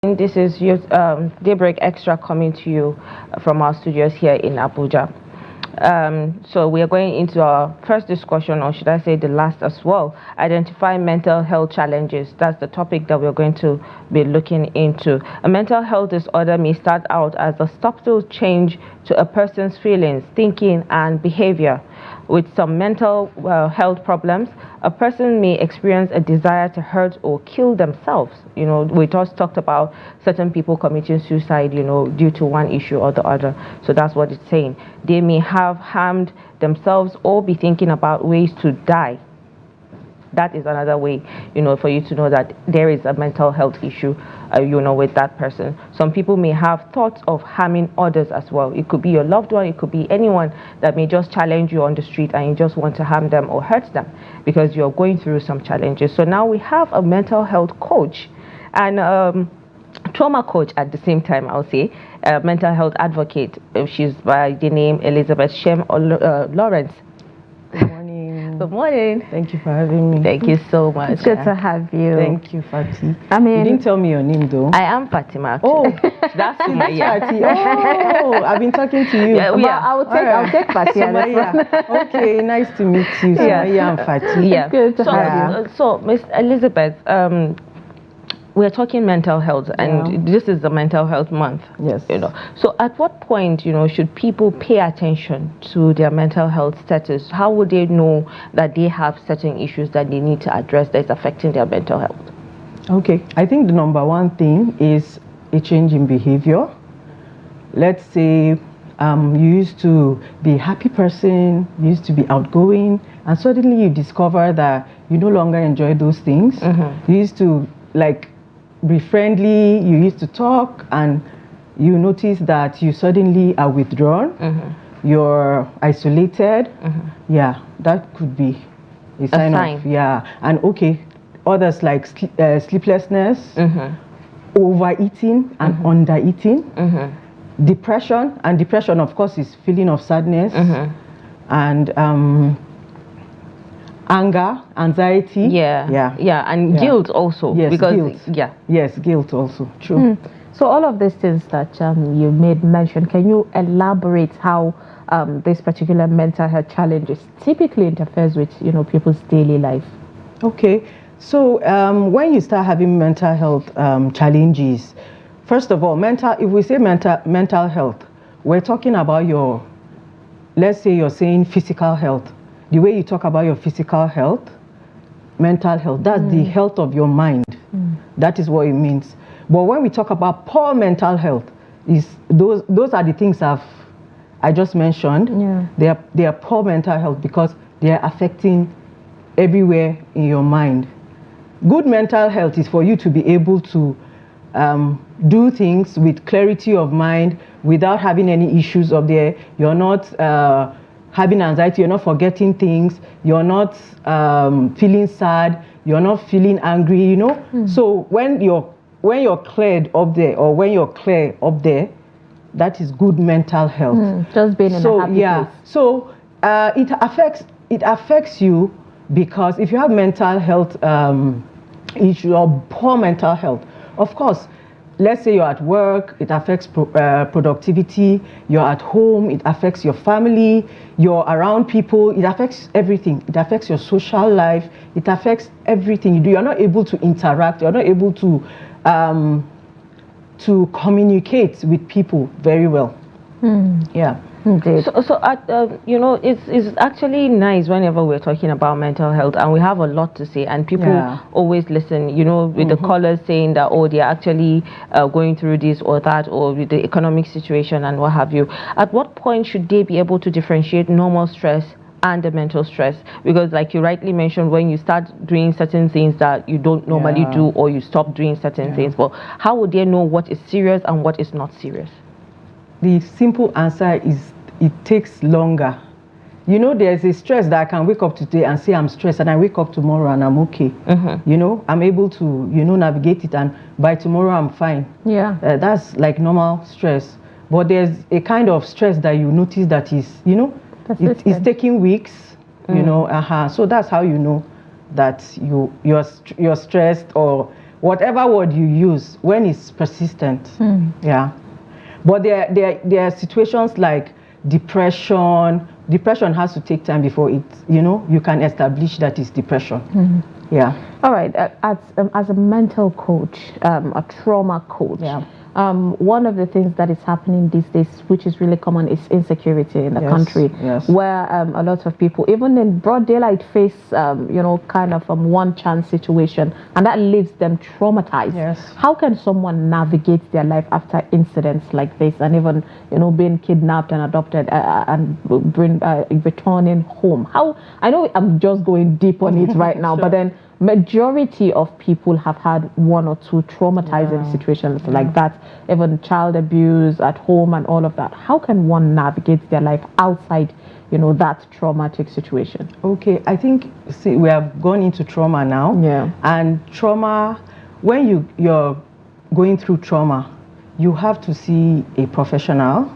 This is your Daybreak Extra coming to you from our studios here in Abuja. So we are going into our first discussion, or should I say the last as well. Identify mental health challenges. That's the topic that we're going to be looking into. A mental health disorder may start out as a subtle change to a person's feelings, thinking, and behavior. With some mental health problems, a person may experience a desire to hurt or kill themselves. You know, we just talked about certain people committing suicide, you know, due to one issue or the other. So that's what it's saying. They may have harmed themselves or be thinking about ways to die. That is another way, you know, for you to know that there is a mental health issue, you know, with that person. Some people may have thoughts of harming others as well. It could be your loved one, it could be anyone that may just challenge you on the street and you just want to harm them or hurt them because you're going through some challenges. So now we have a mental health coach and trauma coach at the same time, I'll say, mental health advocate. She's by the name Elizabeth SHEM-LAWRENCE. Good morning. Good morning. Thank you for having me. Thank you so much. It's good to have you. Thank you, Fati. I mean, you didn't tell me your name though. I am Fatima. Oh, that's Summayya. Fati. Oh, I've been talking to you. Yeah, I'll take Fati. Summayya. Okay, nice to meet you, Summayya and Fati. Yeah. It's good to have you. So, Miss Elizabeth, we're talking mental health, and this is the mental health month. Yes. You know, so at what point, you know, should people pay attention to their mental health status? How would they know that they have certain issues that they need to address that is affecting their mental health? Okay, I think the number one thing is a change in behavior. Let's say you used to be a happy person, you used to be outgoing, and suddenly you discover that you no longer enjoy those things. You used to be friendly, you used to talk, and you notice that you suddenly are withdrawn, you're isolated. Yeah, that could be a sign of, and okay, others like sleeplessness, overeating and undereating, depression, and depression of course is feeling of sadness, and anger, anxiety, and guilt also. Yes, because guilt. Yes, guilt also. True. So all of these things that you made mention, can you elaborate how this particular mental health challenges typically interferes with people's daily life? Okay, so when you start having mental health challenges, first of all, if we say mental health, we're talking about your, let's say you're saying physical health. The way you talk about your physical health, mental health, that's the health of your mind. That is what it means. But when we talk about poor mental health, those are the things I just mentioned. They are poor mental health because they are affecting everywhere in your mind. Good mental health is for you to be able to do things with clarity of mind without having any issues up there. You're not having anxiety, you're not forgetting things, you're not feeling sad, you're not feeling angry, So when you're cleared up there, or when you're clear up there, that is good mental health. Just being in a happy place. So it affects you because if you have mental health issue or poor mental health, of course, let's say you're at work, it affects productivity. You're at home, it affects your family. You're around people, it affects everything. It affects your social life. It affects everything you do. You're not able to interact. You're not able to communicate with people very well. Yeah. It's actually nice whenever we're talking about mental health, and we have a lot to say, and people always listen, with the callers saying that, they're actually going through this or that, or with the economic situation and what have you. At what point should they be able to differentiate normal stress and the mental stress? Because like you rightly mentioned, when you start doing certain things that you don't normally do, or you stop doing certain things, but how would they know what is serious and what is not serious? The simple answer is it takes longer. There's a stress that I can wake up today and say I'm stressed, and I wake up tomorrow and I'm okay. I'm able to, navigate it, and by tomorrow I'm fine. That's like normal stress. But there's a kind of stress that you notice that is, it's taking weeks, So that's how you know that you're stressed, or whatever word you use, when it's persistent, yeah. But there are situations like depression. Depression has to take time before you can establish that it's depression. Yeah. All right. As a mental coach, a trauma coach, yeah. One of the things that is happening these days, which is really common, is insecurity in the country, where a lot of people, even in broad daylight, face kind of one chance situation, and that leaves them traumatized. Yes. How can someone navigate their life after incidents like this, and even being kidnapped and adopted and returning home? How, I know I'm just going deep on it right now, but then majority of people have had one or two traumatizing situations like that, even child abuse at home and all of that. How can one navigate their life outside, that traumatic situation? Okay, I think, we have gone into trauma now. Yeah. And trauma, when you're going through trauma, you have to see a professional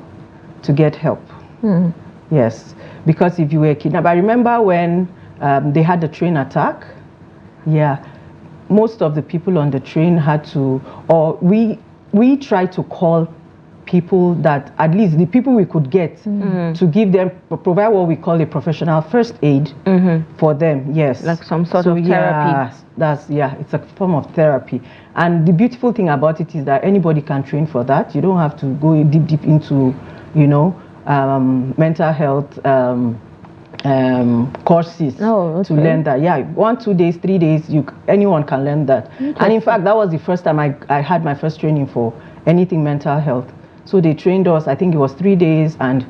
to get help. Yes, because if you were kidnapped, I remember when they had the train attack. Yeah, most of the people on the train had to, or we tried to call people that, at least the people we could get, to give them, provide what we call a professional first aid for them. Yes, like some sort of therapy. It's a form of therapy. And the beautiful thing about it is that anybody can train for that. You don't have to go deep into mental health courses to learn that. Yeah, 1, 2 days, 3 days, anyone can learn that. And in fact, that was the first time I had my first training for anything mental health. So they trained us, I think it was 3 days, and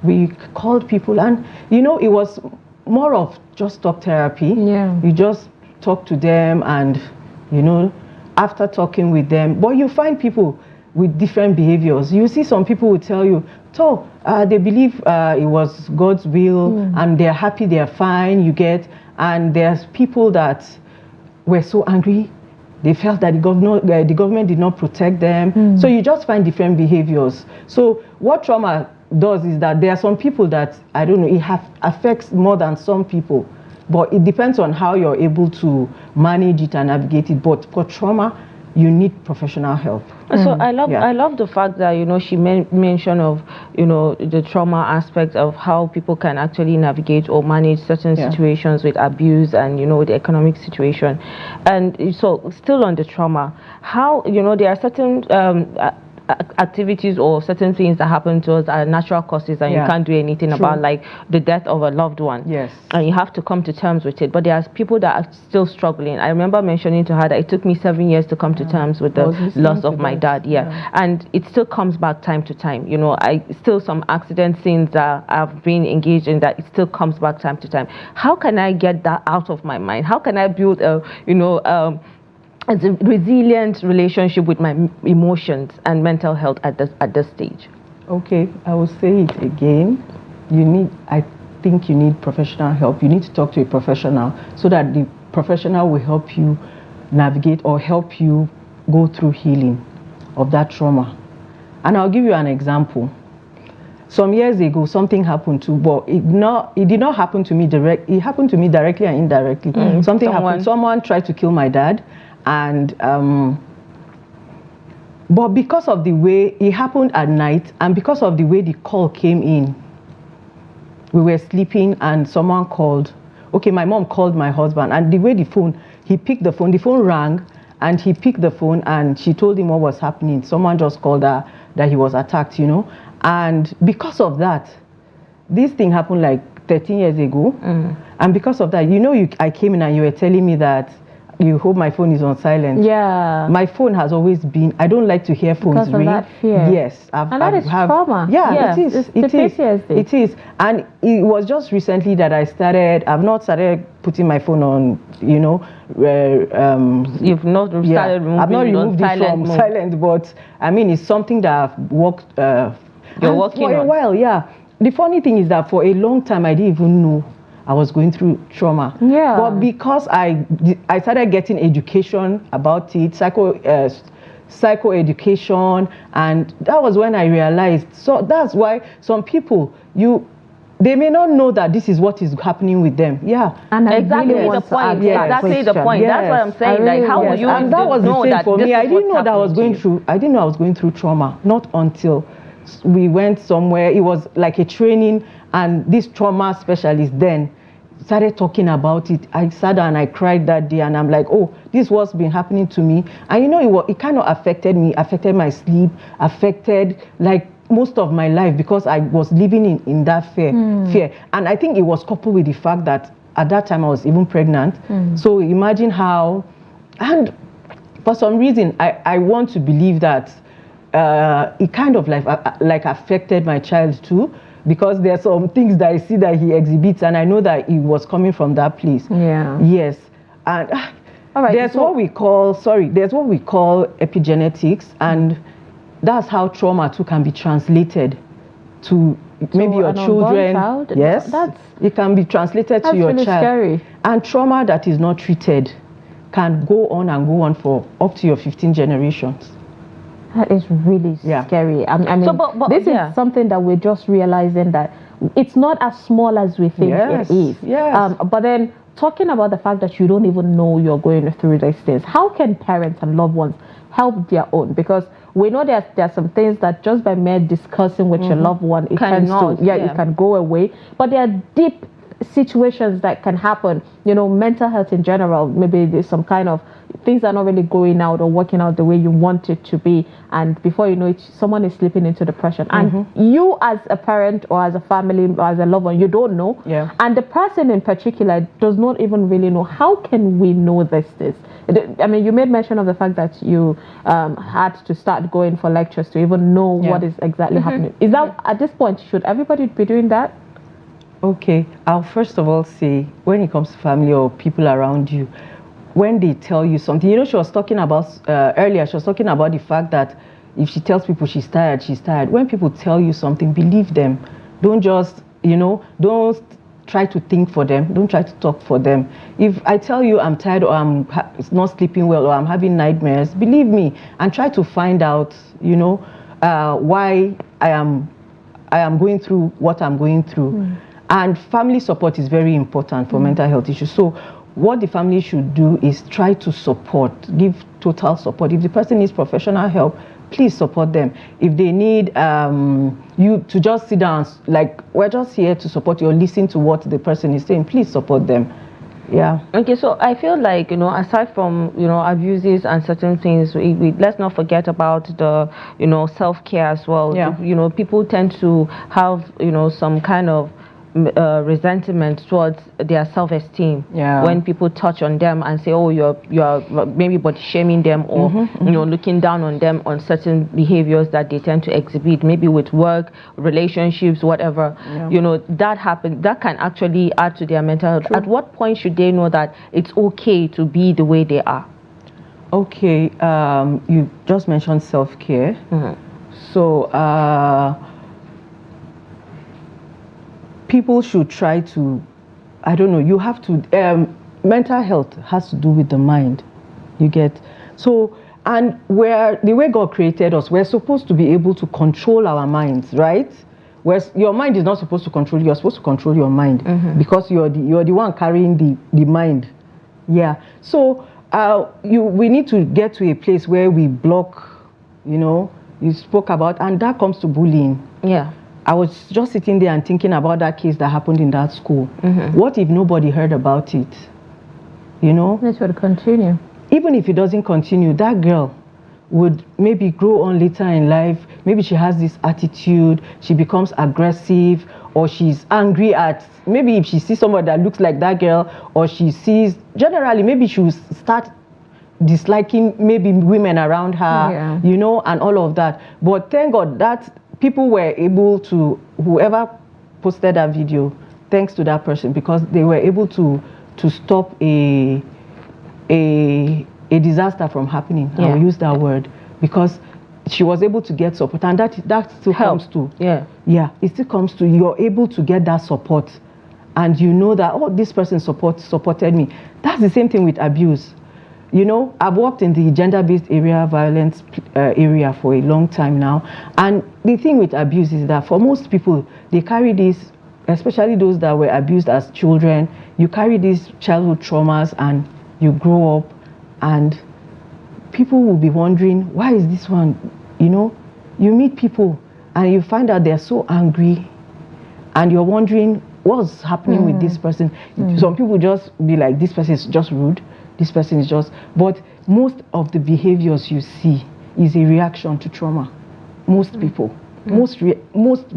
we called people, and it was more of just talk therapy. Yeah. You just talk to them, and after talking with them, but you find people with different behaviors. You see some people will tell you, they believe it was God's will, and they're happy, they're fine, and there's people that were so angry, they felt that the government did not protect them. So you just find different behaviors. So what trauma does is that there are some people that, I don't know, it affects more than some people, but it depends on how you're able to manage it and navigate it. But for trauma, you need professional help. So I love the fact that she mentioned of the trauma aspect of how people can actually navigate or manage certain situations with abuse and with the economic situation. And so still on the trauma, how there are certain activities or certain things that happen to us are natural causes and you can't do anything about, like the death of a loved one. Yes. And you have to come to terms with it. But there are people that are still struggling. I remember mentioning to her that it took me 7 years to come to terms with the loss of my dad. And it still comes back time to time. I still, some accident scenes that I've been engaged in, that it still comes back time to time. How can I get that out of my mind? How can I build a resilient relationship with my emotions and mental health at this stage? Okay, I will say it again. I think you need professional help. You need to talk to a professional so that the professional will help you navigate or help you go through healing of that trauma. And I'll give you an example. Some years ago, something happened but it did not happen to me directly. It happened to me directly and indirectly. Something happened. Someone tried to kill my dad. And but because of the way it happened at night, and because of the way the call came in, we were sleeping and someone called. Okay, my mom called my husband, and the way he picked the phone rang, and he picked the phone, and she told him what was happening. Someone just called her that he was attacked, and because of that, this thing happened like 13 years ago, and because of that, I came in and you were telling me that you hope my phone is on silent. Yeah. My phone has always been, I don't like to hear phones ring. Because of that fear. Yes. And that is trauma. Yeah, it is. It is. And it was just recently that I've not started putting my phone on, You've not started removing I've not removed it from silent, but I mean, it's something that I've worked You're working for a while, yeah. The funny thing is that for a long time, I didn't even know I was going through trauma. Yeah. But because I started getting education about it, psycho education, and that was when I realized. So that's why some people, they may not know that this is what is happening with them. Yeah. And I exactly really the want to point. ask that Exactly the question. point. Yes. That's what I'm saying. I really Like, how want would you And that was the know same that for this me. is I didn't what's know that I was happening going to you? through. I didn't know I was going through trauma. Not until we went somewhere. It was like a training, and this trauma specialist then started talking about it. I sat down and I cried that day, and I'm like, oh, this is what's been happening to me. And you know, it kind of affected me, affected my sleep, affected like most of my life, because I was living in that fear. And I think it was coupled with the fact that at that time I was even pregnant. So imagine how, and for some reason I want to believe that it kind of like affected my child too, because there are some things that I see that he exhibits, and I know that it was coming from that place. Yeah. Yes. And All right, there's what we call epigenetics, and that's how trauma too can be translated to maybe your an unborn children. child? Yes. It can be translated to your really child. Scary. And trauma that is not treated can go on for up to your 15 generations. That is really scary. I mean, but this is something that we're just realizing that it's not as small as we think it is. Yes. But then talking about the fact that you don't even know you're going through these things, how can parents and loved ones help their own? Because we know there are some things that just by mere discussing with your loved one, it tends to, it can go away. But there are deep situations that can happen, you know, mental health in general. Maybe there's some kind of things are not really going out or working out the way you want it to be, and before you know it, someone is slipping into depression, and you as a parent or as a family or as a loved one, you don't know, and the person in particular does not even really know. How can we know this? I mean, you made mention of the fact that you had to start going for lectures to even know what is exactly happening. Is that at this point, should everybody be doing that? Okay, I'll first of all say, when it comes to family or people around you, when they tell you something, you know, she was talking about earlier, she was talking about the fact that if she tells people she's tired, she's tired. When people tell you something, believe them. Don't just, you know, don't try to think for them. Don't try to talk for them. If I tell you I'm tired, or I'm not sleeping well, or I'm having nightmares, believe me, and try to find out, you know, why I am going through what I'm going through. And family support is very important for mental health issues. So what the family should do is try to support, give total support. If the person needs professional help, please support them. If they need you to just sit down, like, we're just here to support you, or listen to what the person is saying, please support them. Yeah. Okay, so I feel like, you know, aside from, you know, abuses and certain things, let's not forget about the, you know, self-care as well. Yeah. You know, people tend to have, you know, some kind of resentment towards their self-esteem when people touch on them and say, oh, you're maybe body shaming them, or you know, looking down on them on certain behaviors that they tend to exhibit, maybe with work, relationships, whatever. You know, that happens, that can actually add to their mental health. At what point should they know that it's okay to be the way they are? Okay, you just mentioned self-care. So people should try to, I don't know, you have to, mental health has to do with the mind, you get. So, and the way God created us, we're supposed to be able to control our minds, right? Your mind is not supposed to control you, you're supposed to control your mind, because you're the one carrying the mind. Yeah. So we need to get to a place where we block, you know, you spoke about, and that comes to bullying. Yeah. I was just sitting there and thinking about that case that happened in that school. What if nobody heard about it? You know? This would continue. Even if it doesn't continue, that girl would maybe grow on later in life. Maybe she has this attitude, she becomes aggressive, or she's angry at, maybe if she sees somebody that looks like that girl, or she sees, generally, maybe she will start disliking maybe women around her, you know, and all of that. But thank God that people were able to, whoever posted that video, thanks to that person, because they were able to stop a disaster from happening. I'll use that word, because she was able to get support, and that still comes to it still comes to, you're able to get that support, and you know that, oh, this person supported me. That's the same thing with abuse. You know, I've worked in the gender-based violence area for a long time now, and the thing with abuse is that for most people, they carry this especially those that were abused as children, you carry these childhood traumas and you grow up, and people will be wondering, why is this one, you know, you meet people and you find out they're so angry and you're wondering what's happening with this person. Some people just be like, this person is just rude, this person is just, but most of the behaviors you see is a reaction to trauma. Most people, most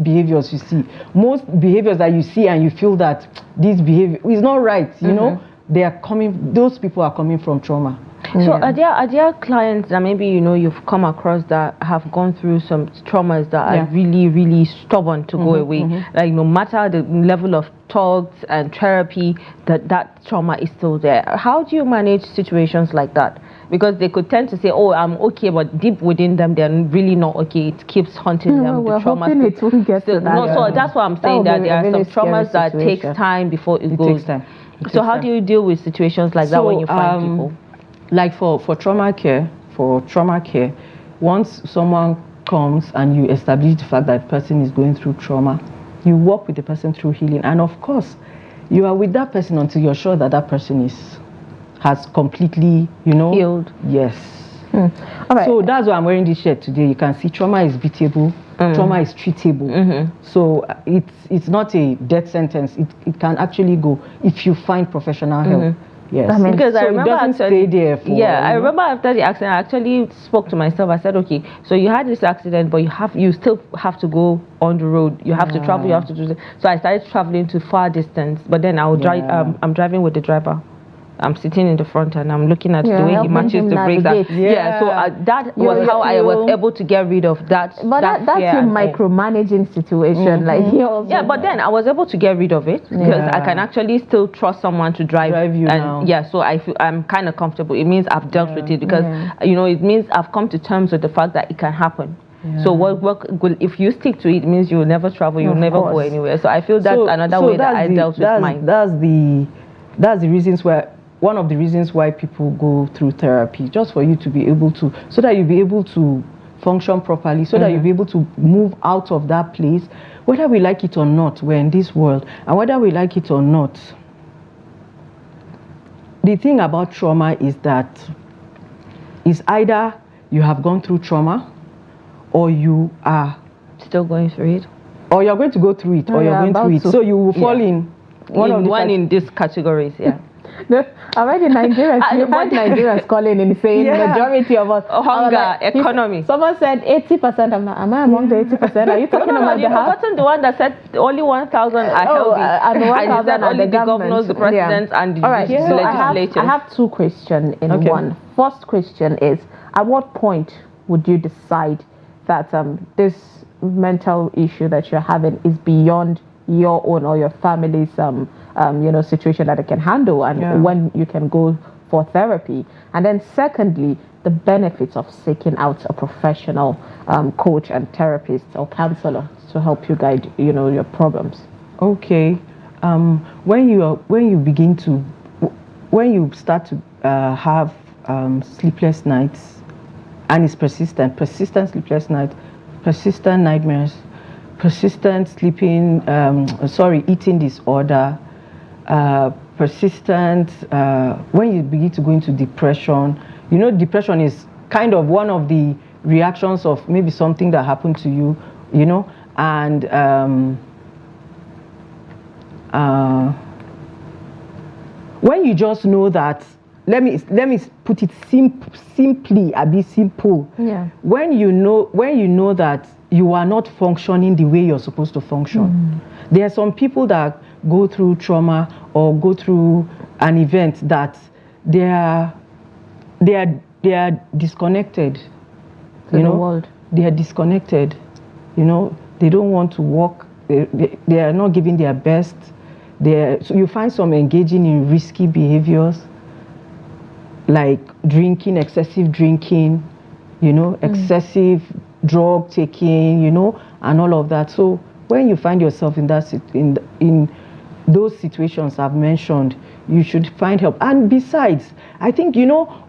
behaviors you see, most behaviors that you see and you feel that this behavior is not right, you know, they are coming, those people are coming from trauma. So are there clients that maybe, you know, you've come across that have gone through some traumas that are really, really stubborn to go away? Like no matter the level of talks and therapy, that trauma is still there. How do you manage situations like that? Because they could tend to say, oh, I'm okay, but deep within them, they're really not okay. It keeps haunting them. We're the trauma hoping it won't get to that. No, so that's why I'm saying that there are some traumas that takes time before it goes. Takes time. So how do you deal with situations like that when you find people? Like for trauma care, once someone comes and you establish the fact that the person is going through trauma, you work with the person through healing, and of course you are with that person until you're sure that that person has completely, you know, healed. Yes. All right. So that's why I'm wearing this shirt today. You can see trauma is beatable, trauma is treatable. So it's not a death sentence. It can actually go if you find professional help. Yes, I mean, because I remember it doesn't stay there for, I remember after the accident, I actually spoke to myself. I said, okay, so you had this accident, but you still have to go on the road. You have to travel. You have to do this. So I started traveling to far distance. But then I would drive. I'm driving with the driver. I'm sitting in the front and I'm looking at the way he matches the brakes. So that was how I was able to get rid of that. But that's your micromanaging situation. Like but then I was able to get rid of it because I can actually still trust someone to drive you and now. So I feel I'm kind of comfortable. It means I've dealt with it because you know, it means I've come to terms with the fact that it can happen. So if you stick to it, it means you'll never travel, you'll never go anywhere. So I feel that's another way that I dealt with mine. That's the reasons why. One of the reasons why people go through therapy, just for you to be able to, so that you'll be able to function properly, so that you'll be able to move out of that place, whether we like it or not. We're in this world, and whether we like it or not, the thing about trauma is that it's either you have gone through trauma, or you are still going through it, or you're going to go through it, or you're going through it. So you will fall in one in these categories. No, already Nigerians, you had Nigerians calling in saying majority of us hunger, economy. Someone said 80%. Am I among the 80%? Are you talking about the half? The one that said only 1,000 are healthy, and 1,000 only the governors, the presidents, and the legislators. I have two questions in one. First question is: at what point would you decide that this mental issue that you're having is beyond your own or your family's situation that it can handle, and when you can go for therapy? And then secondly, the benefits of seeking out a professional coach and therapist or counselor to help you guide your problems. Okay. When you start to have sleepless nights, and it's persistent sleepless nights, persistent nightmares, persistent eating disorder, persistent, when you begin to go into depression, depression is kind of one of the reactions of maybe something that happened to you, and when you just know that, let me put it simply, a bit simple. When you know that you are not functioning the way you're supposed to function. There are some people that go through trauma or go through an event that they are disconnected. To the world. They are disconnected. They don't want to work. They are not giving their best. So you find some engaging in risky behaviors, like drinking, excessive drinking, excessive drug taking, and all of that. So when you find yourself in those situations I've mentioned, you should find help. And besides, I think,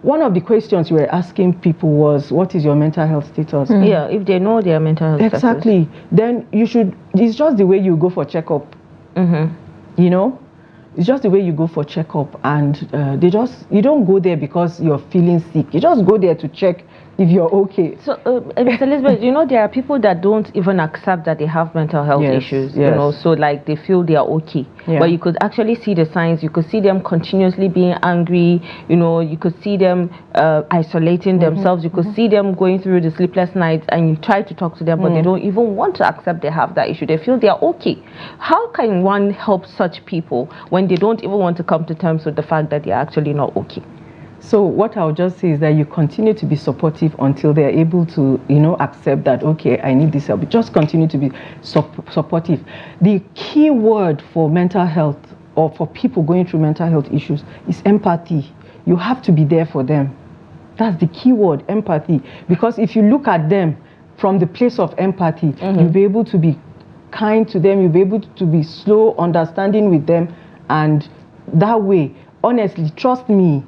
one of the questions you were asking people was, what is your mental health status? If they know their mental health status. Exactly. Then it's just the way you go for checkup. You know, it's just the way you go for checkup, and you don't go there because you're feeling sick. You just go there to check if you're okay. So, Ms. Elizabeth, you know, there are people that don't even accept that they have mental health issues, you know, so like they feel they are okay. But you could actually see the signs. You could see them continuously being angry, you know, you could see them isolating themselves. You could see them going through the sleepless nights, and you try to talk to them, but they don't even want to accept they have that issue. They feel they are okay. How can one help such people when they don't even want to come to terms with the fact that they are actually not okay? So what I'll just say is that you continue to be supportive until they're able to, you know, accept that, okay, I need this help. Just continue to be supportive. The key word for mental health, or for people going through mental health issues, is empathy. You have to be there for them. That's the key word, empathy. Because if you look at them from the place of empathy, you'll be able to be kind to them, you'll be able to be slow, understanding with them, and that way, honestly, trust me,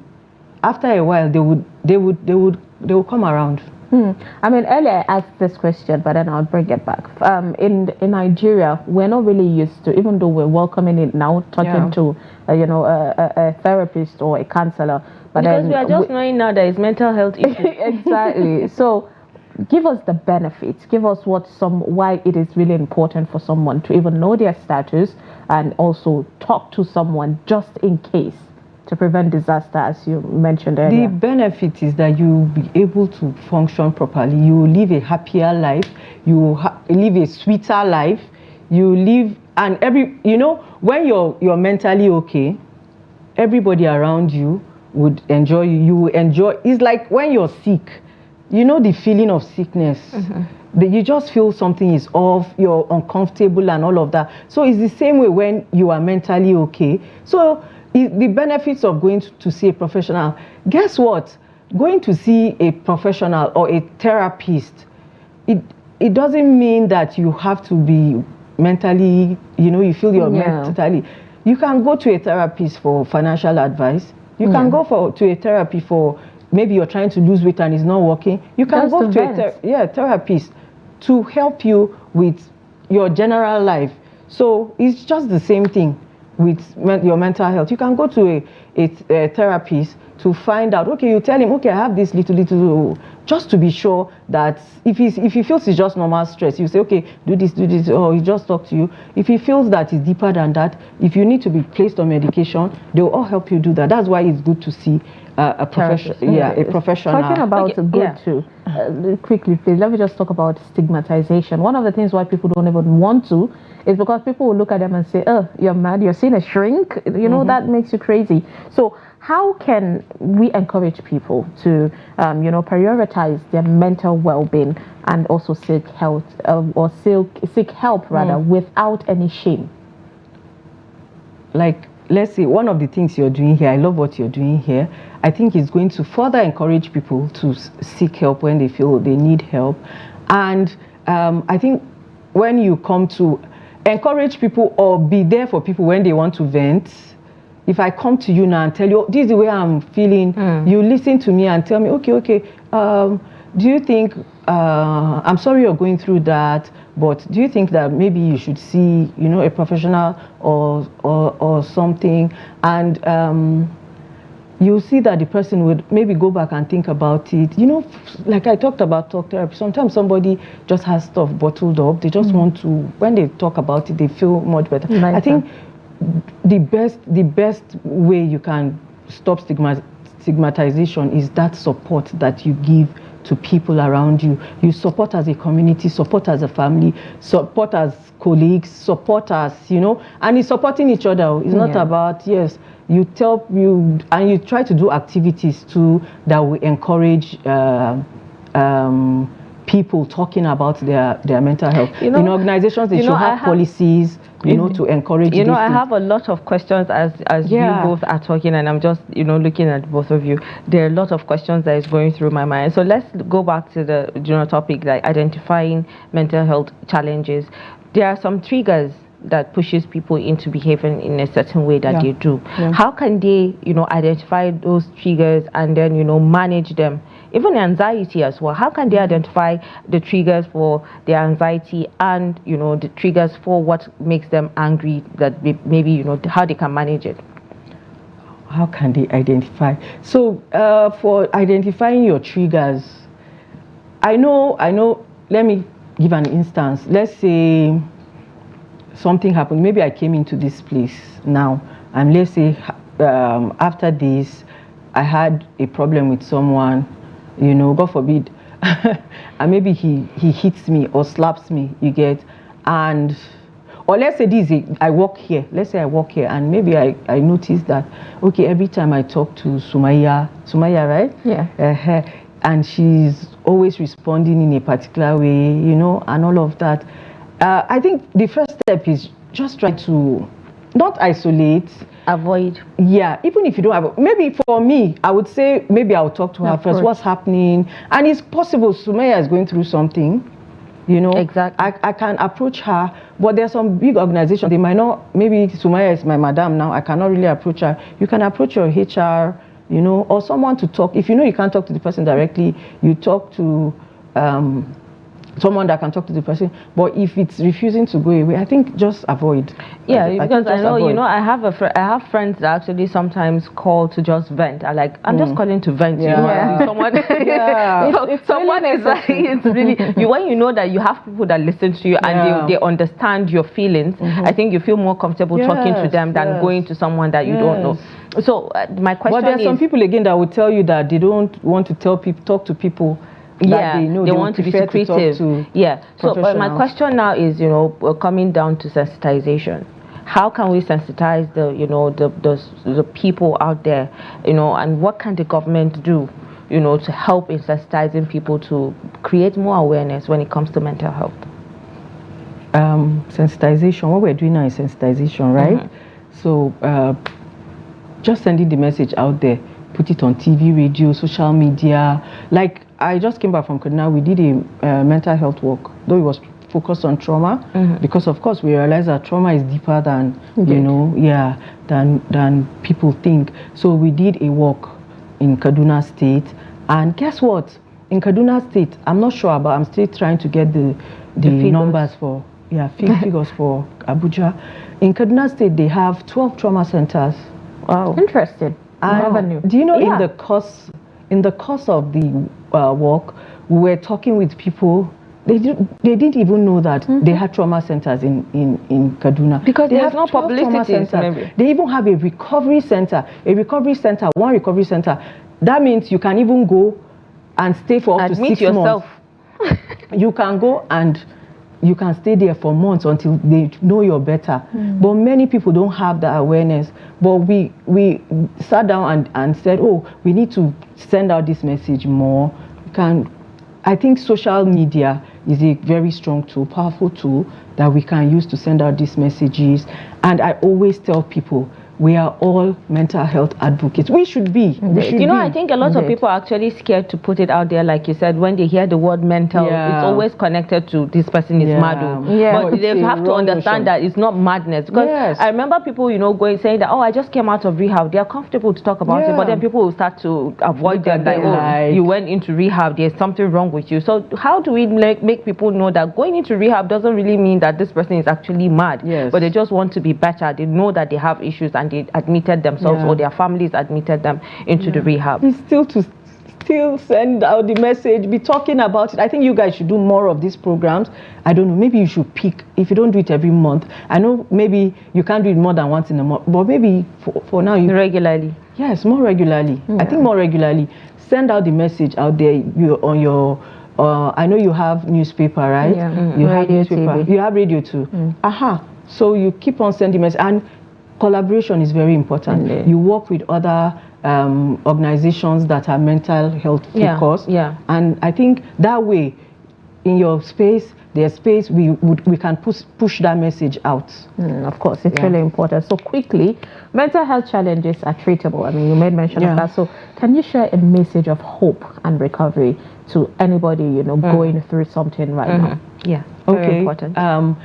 after a while, they will come around. I mean, earlier I asked this question, but then I'll bring it back. In Nigeria, we're not really used to, even though we're welcoming it now, talking to you know, a therapist or a counselor. But because we are just knowing now that it's mental health issues. Exactly. So, give us the benefits. Give us why it is really important for someone to even know their status, and also talk to someone just in case, to prevent disaster, as you mentioned earlier. The benefit is that you will be able to function properly. You will live a happier life. You will live a sweeter life. You live, and you know, when you're mentally okay, everybody around you would enjoy you. You will enjoy. It's like when you're sick, you know the feeling of sickness. You just feel something is off, you're uncomfortable and all of that. So it's the same way when you are mentally okay. So the benefits of going to see a professional, guess what? Going to see a professional or a therapist, it doesn't mean that you have to be mentally, you know, you feel you're mentally. You can go to a therapist for financial advice. You can go to a therapy for, maybe you're trying to lose weight and it's not working. You can go to a therapist to help you with your general life. So it's just the same thing with your mental health. You can go to a therapist to find out, okay, you tell him, okay, I have this little, just to be sure that if he feels it's just normal stress, you say, okay, do this, or he just talk to you. If he feels that it's deeper than that, if you need to be placed on medication, they'll all help you do that. That's why it's good to see a professional. A professional. Talking about good too. Quickly, please, let me just talk about stigmatization. One of the things why people don't even want to is because people will look at them and say, oh, you're mad, you're seeing a shrink, you know, that makes you crazy. So how can we encourage people to, you know, prioritize their mental well-being and also seek help, seek help rather, without any shame? Like, let's say one of the things you're doing here, I love what you're doing here. I think it's going to further encourage people to seek help when they feel they need help. And I think when you come to encourage people or be there for people when they want to vent, if I come to you now and tell you, this is the way I'm feeling, you listen to me and tell me, okay, do you think, I'm sorry you're going through that, but do you think that maybe you should see, you know, a professional or something? And you'll see that the person would maybe go back and think about it. You know, like I talked about talk therapy, sometimes somebody just has stuff bottled up. They just want to, when they talk about it, they feel much better. I think the best way you can stop stigmatization is that support that you give to people around you. You support as a community, support as a family, support as colleagues, support as, you know, and it's supporting each other. It's not about, yes, you tell you, and you try to do activities too that will encourage people talking about their mental health. You know, in organizations, they should have policies, you know, to encourage. You know, I have a lot of questions as you both are talking, and I'm just, you know, looking at both of you. There are a lot of questions that is going through my mind. So let's go back to the topic, like identifying mental health challenges. There are some triggers that pushes people into behaving in a certain way that they do. How can they, identify those triggers and then, manage them? Even anxiety as well. How can they identify the triggers for their anxiety and, the triggers for what makes them angry, that maybe, how they can manage it? How can they identify? So for identifying your triggers, I know, let me give an instance. Let's say something happened. Maybe I came into this place now, and let's say after this, I had a problem with someone, God forbid, and maybe he hits me or slaps me, you get, and or let's say I walk here. Let's say I walk here, and maybe I notice that, okay, every time I talk to Summayya, right? Yeah. And she's always responding in a particular way, and all of that. I think the first step is just try to not isolate. Avoid. Yeah, even if you don't have, maybe for me, I would say maybe I'll talk to her first. What's happening? And it's possible Summayya is going through something. Exactly. I can approach her, but there's some big organizations, they might not, maybe Summayya is my madam now, I cannot really approach her. You can approach your HR, or someone to talk. If you can't talk to the person directly, you talk to someone that can talk to the person. But if it's refusing to go away, I think just avoid. Yeah, because I know, I have friends that actually sometimes call to just vent. I'm just calling to vent. Someone, someone is like, it's really when you know that you have people that listen to you and they understand your feelings. I think you feel more comfortable talking to them than going to someone that you don't know. So my question is, but there's some people again that will tell you that they don't want to talk to people. They want to be secretive. So my question now is, coming down to sensitization. How can we sensitize the people out there, and what can the government do, to help in sensitizing people to create more awareness when it comes to mental health? Sensitization. What we're doing now is sensitization, right? So just sending the message out there. Put it on TV, radio, social media. Like I just came back from Kaduna. We did a mental health walk, though it was focused on trauma, because of course we realize that trauma is deeper than than people think. So we did a walk in Kaduna State, and guess what? In Kaduna State, I'm not sure about. I'm still trying to get the numbers for figures for Abuja. In Kaduna State, they have 12 trauma centers. Wow, interesting. Do you know in the course of the walk, we were talking with people. They didn't even know that they had trauma centers in Kaduna, because they there's have no publicity. They even have a recovery center, one recovery center. That means you can even go and stay for up to 6 months. You can go and you can stay there for months until they know you're better. But many people don't have that awareness. But we sat down and said, oh, we need to send out this message more. I think social media is a very strong tool, powerful tool that we can use to send out these messages. And I always tell people, we are all mental health advocates. We should be. I think a lot of people are actually scared to put it out there. Like you said, when they hear the word mental, it's always connected to this person is mad. But they have to understand that it's not madness. Because I remember people, saying that, oh, I just came out of rehab. They are comfortable to talk about it, but then people will start to avoid them. Like, oh, you went into rehab, there's something wrong with you. So how do we make people know that going into rehab doesn't really mean that this person is actually mad, but they just want to be better. They know that they have issues and they admitted themselves or their families admitted them into the rehab. It's still send out the message, be talking about it. I think you guys should do more of these programs. I don't know, maybe you should pick, if you don't do it every month. I know maybe you can't do it more than once in a month, but maybe for now you regularly. Yes, more regularly. I think more regularly. Send out the message out there. On your I know you have newspaper, right? You have newspaper. TV. You have radio too. So you keep on sending messages, and collaboration is very important. You work with other organizations that are mental health focused, and I think that way, in your space, their space, we can push that message out. Of course, it's really important. So quickly, mental health challenges are treatable. I mean, you made mention of that. So can you share a message of hope and recovery to anybody going through something right now? Very important.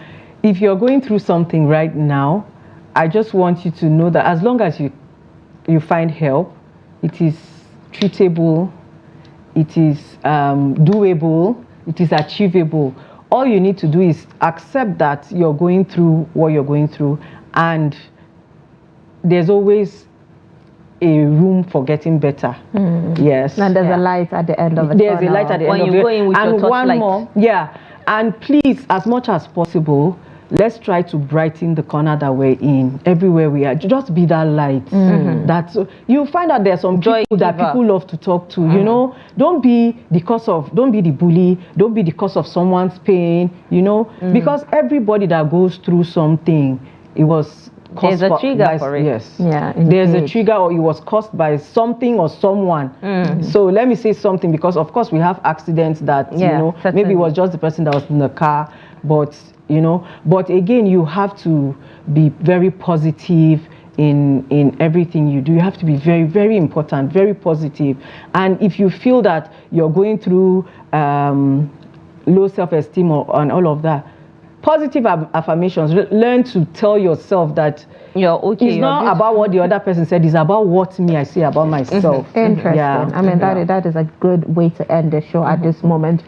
if you're going through something right now, I just want you to know that as long as you find help, it is treatable, it is doable, it is achievable. All you need to do is accept that you're going through what you're going through, and there's always a room for getting better. Yes. And there's a light at the end of it. There's a light at the end of it. And one more, and please, as much as possible, let's try to brighten the corner that we're in. Everywhere we are, just be that light. That's, you find out there's some people that people love to talk to. You know, don't be the bully. Don't be the cause of someone's pain. You know, because everybody that goes through something, it was caused there's a trigger for it. Yes. Yeah. There's a trigger, or it was caused by something or someone. So let me say something, because of course we have accidents that you know certainly. maybe it was just the person that was in the car, but you know, but again, you have to be very positive in everything you do. You have to be very, very important, very positive. And if you feel that you're going through low self-esteem and all of that, positive affirmations, learn to tell yourself that you're okay. It's not about what the other person said, it's about what I say about myself. Interesting. Yeah. I mean, that is a good way to end the show at this moment.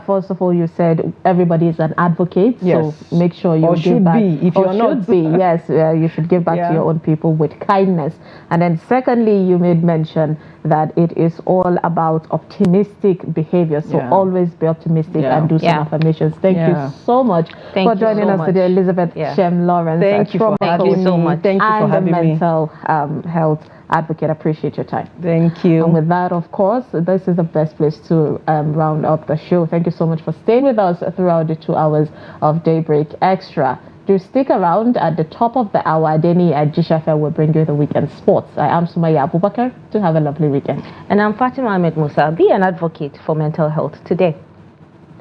First of all, you said everybody is an advocate, so make sure you give back. If you're not. Yes, you should give back to your own people with kindness. And then secondly, you made mention that it is all about optimistic behavior. So always be optimistic and do some affirmations. Thank you so much for joining us today, Elizabeth SHEM-LAWRENCE. Thank you for having me so much. Thank you for having me. And mental health advocate. Appreciate your time. Thank you. And with that, of course, this is the best place to round up the show. Thank you so much for staying with us throughout the 2 hours of Daybreak Extra. Do stick around. At the top of the hour, Deni Ajishafe will bring you the weekend sports. I am SUMMAYYA ABUBAKAR. To have a lovely weekend. And I'm FATIMA MUSA. Be an advocate for mental health today.